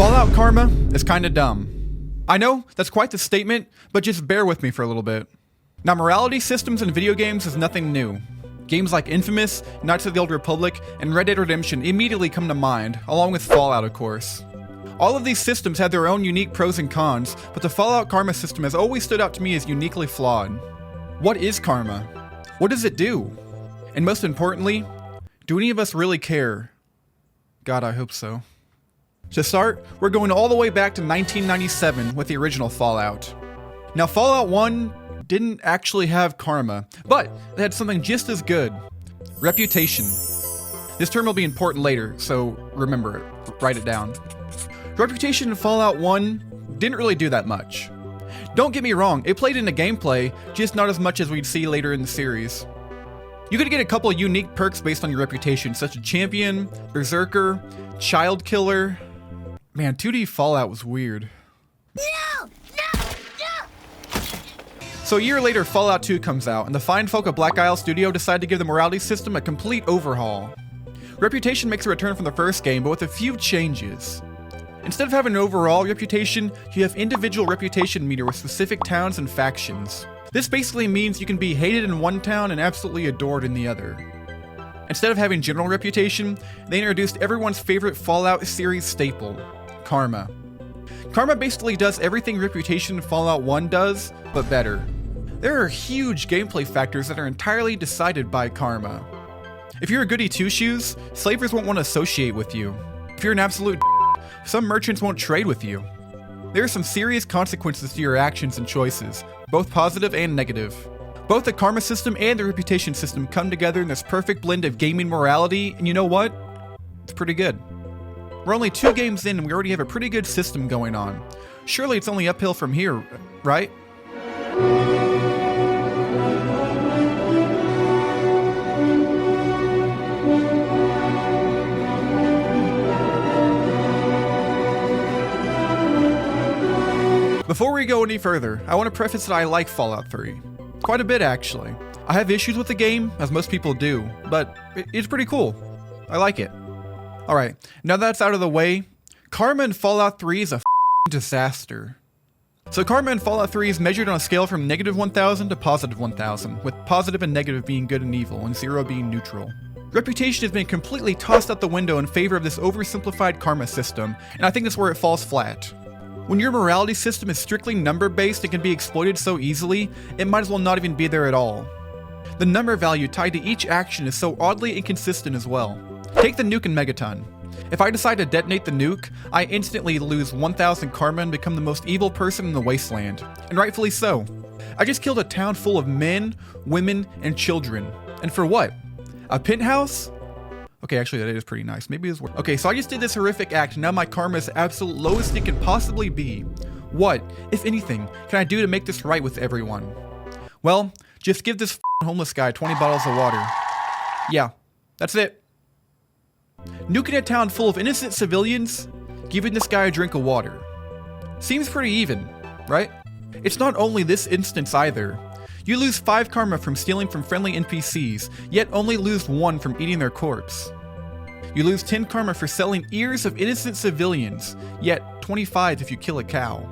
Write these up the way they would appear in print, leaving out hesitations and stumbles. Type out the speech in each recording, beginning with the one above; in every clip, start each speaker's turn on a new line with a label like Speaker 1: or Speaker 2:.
Speaker 1: Fallout karma is kinda dumb. I know, that's quite the statement, but just bear with me for a little bit. Now, morality systems in video games is nothing new. Games like Infamous, Knights of the Old Republic, and Red Dead Redemption immediately come to mind, along with Fallout, of course. All of these systems have their own unique pros and cons, but the Fallout karma system has always stood out to me as uniquely flawed. What is karma? What does it do? And most importantly, do any of us really care? God, I hope so. To start, we're going all the way back to 1997 with the original Fallout. Now, Fallout 1 didn't actually have karma, but it had something just as good: reputation. This term will be important later, so remember it, write it down. Reputation in Fallout 1 didn't really do that much. Don't get me wrong, it played into gameplay, just not as much as we'd see later in the series. You could get a couple of unique perks based on your reputation, such as Champion, Berserker, Child Killer. Man, 2D Fallout was weird.
Speaker 2: No!
Speaker 1: So a year later, Fallout 2 comes out, and the fine folk of Black Isle Studio decide to give the morality system a complete overhaul. Reputation makes a return from the first game, but with a few changes. Instead of having an overall reputation, you have individual reputation meter with specific towns and factions. This basically means you can be hated in one town and absolutely adored in the other. Instead of having general reputation, they introduced everyone's favorite Fallout series staple: karma. Karma basically does everything Reputation in Fallout 1 does, but better. There are huge gameplay factors that are entirely decided by karma. If you're a goody two-shoes, slavers won't want to associate with you. If you're an absolute some merchants won't trade with you. There are some serious consequences to your actions and choices, both positive and negative. Both the karma system and the reputation system come together in this perfect blend of gaming morality, and you know what? It's pretty good. We're only 2 games in and we already have a pretty good system going on. Surely it's only uphill from here, right? Before we go any further, I want to preface that I like Fallout 3. Quite a bit, actually. I have issues with the game, as most people do, but it's pretty cool. I like it. Alright, now that's out of the way, karma in Fallout 3 is a disaster. So karma in Fallout 3 is measured on a scale from -1000 to +1000, with positive and negative being good and evil, and 0 being neutral. Reputation has been completely tossed out the window in favor of this oversimplified karma system, and I think that's where it falls flat. When your morality system is strictly number-based and can be exploited so easily, it might as well not even be there at all. The number value tied to each action is so oddly inconsistent as well. Take the nuke in Megaton. If I decide to detonate the nuke, I instantly lose 1000 karma and become the most evil person in the wasteland. And rightfully so. I just killed a town full of men, women, and children. And for what? A penthouse? Okay, actually that is pretty nice. Maybe it's worth. Okay, so I just did this horrific act, and now my karma is the absolute lowest it can possibly be. What, if anything, can I do to make this right with everyone? Well, just give this homeless guy 20 bottles of water. Yeah, that's it. Nuking a town full of innocent civilians, giving this guy a drink of water. Seems pretty even, right? It's not only this instance either. You lose 5 karma from stealing from friendly NPCs, yet only lose 1 from eating their corpse. You lose 10 karma for selling ears of innocent civilians, yet 25 if you kill a cow.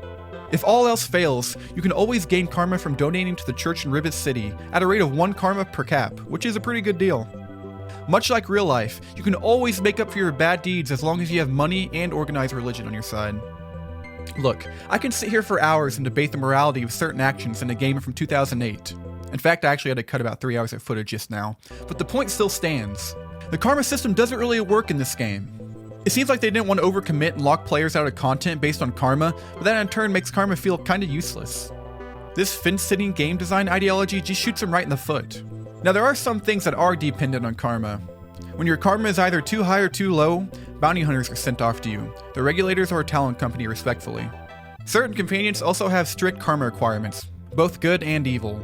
Speaker 1: If all else fails, you can always gain karma from donating to the church in Rivet City at a rate of 1 karma per cap, which is a pretty good deal. Much like real life, you can always make up for your bad deeds as long as you have money and organized religion on your side. Look, I can sit here for hours and debate the morality of certain actions in a game from 2008. In fact, I actually had to cut about 3 hours of footage just now, but the point still stands. The karma system doesn't really work in this game. It seems like they didn't want to overcommit and lock players out of content based on karma, but that in turn makes karma feel kinda useless. This fence-sitting game design ideology just shoots them right in the foot. Now there are some things that are dependent on karma. When your karma is either too high or too low, bounty hunters are sent off to you, the regulators or a talent company respectfully. Certain companions also have strict karma requirements, both good and evil.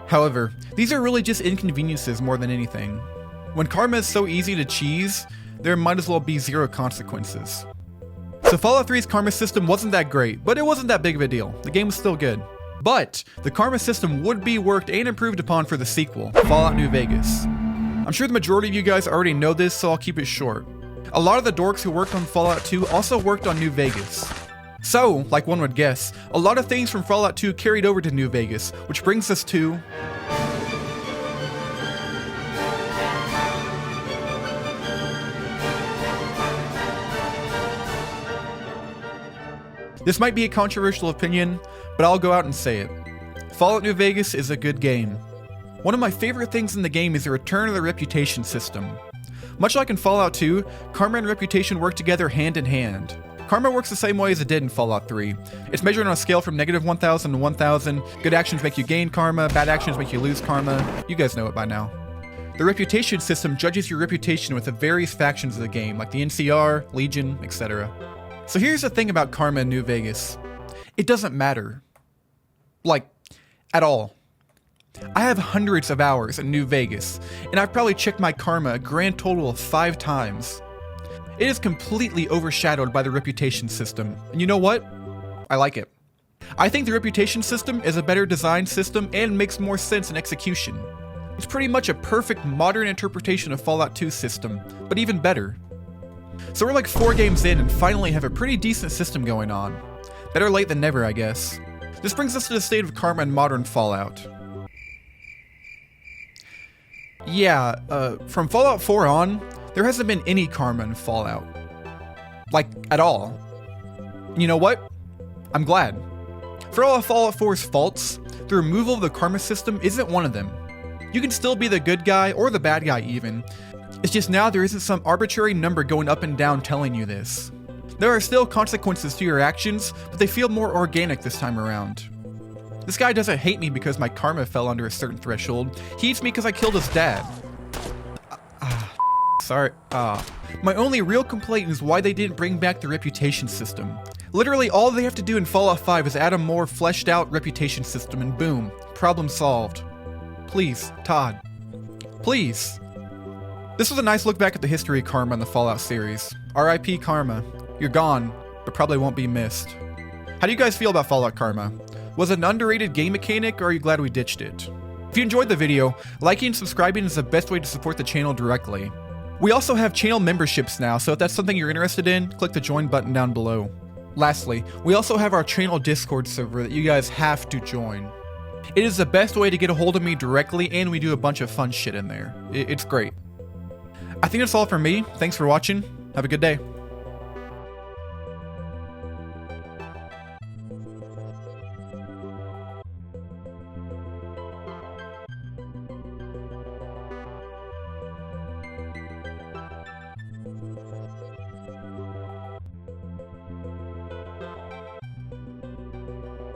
Speaker 1: However, these are really just inconveniences more than anything. When karma is so easy to cheese, there might as well be 0 consequences. So Fallout 3's karma system wasn't that great, but it wasn't that big of a deal. The game was still good. But the karma system would be worked and improved upon for the sequel, Fallout New Vegas. I'm sure the majority of you guys already know this, so I'll keep it short. A lot of the dorks who worked on Fallout 2 also worked on New Vegas. So, like one would guess, a lot of things from Fallout 2 carried over to New Vegas, which brings us to... This might be a controversial opinion, but I'll go out and say it. Fallout New Vegas is a good game. One of my favorite things in the game is the return of the reputation system. Much like in Fallout 2, karma and reputation work together hand in hand. Karma works the same way as it did in Fallout 3. It's measured on a scale from -1000 to 1000. Good actions make you gain karma, bad actions make you lose karma. You guys know it by now. The reputation system judges your reputation with the various factions of the game, like the NCR, Legion, etc. So here's the thing about karma in New Vegas. It doesn't matter. Like, at all. I have hundreds of hours in New Vegas, and I've probably checked my karma a grand total of 5 times. It is completely overshadowed by the reputation system, and you know what? I like it. I think the reputation system is a better design system and makes more sense in execution. It's pretty much a perfect modern interpretation of Fallout 2's system, but even better. So we're like 4 games in and finally have a pretty decent system going on. Better late than never, I guess. This brings us to the state of karma in modern Fallout. Yeah, from Fallout 4 on, there hasn't been any karma in Fallout. Like, at all. You know what? I'm glad. For all of Fallout 4's faults, the removal of the karma system isn't one of them. You can still be the good guy, or the bad guy even. It's just now there isn't some arbitrary number going up and down telling you this. There are still consequences to your actions, but they feel more organic this time around. This guy doesn't hate me because my karma fell under a certain threshold. He hates me because I killed his dad. Sorry. My only real complaint is why they didn't bring back the reputation system. Literally all they have to do in Fallout 5 is add a more fleshed out reputation system and boom, problem solved. Please, Todd. Please. This was a nice look back at the history of karma in the Fallout series. RIP Karma. You're gone, but probably won't be missed. How do you guys feel about Fallout Karma? Was it an underrated game mechanic, or are you glad we ditched it? If you enjoyed the video, liking and subscribing is the best way to support the channel directly. We also have channel memberships now, so if that's something you're interested in, click the join button down below. Lastly, we also have our channel Discord server that you guys have to join. It is the best way to get a hold of me directly, and we do a bunch of fun shit in there. It's great. I think that's all from me. Thanks for watching. Have a good day.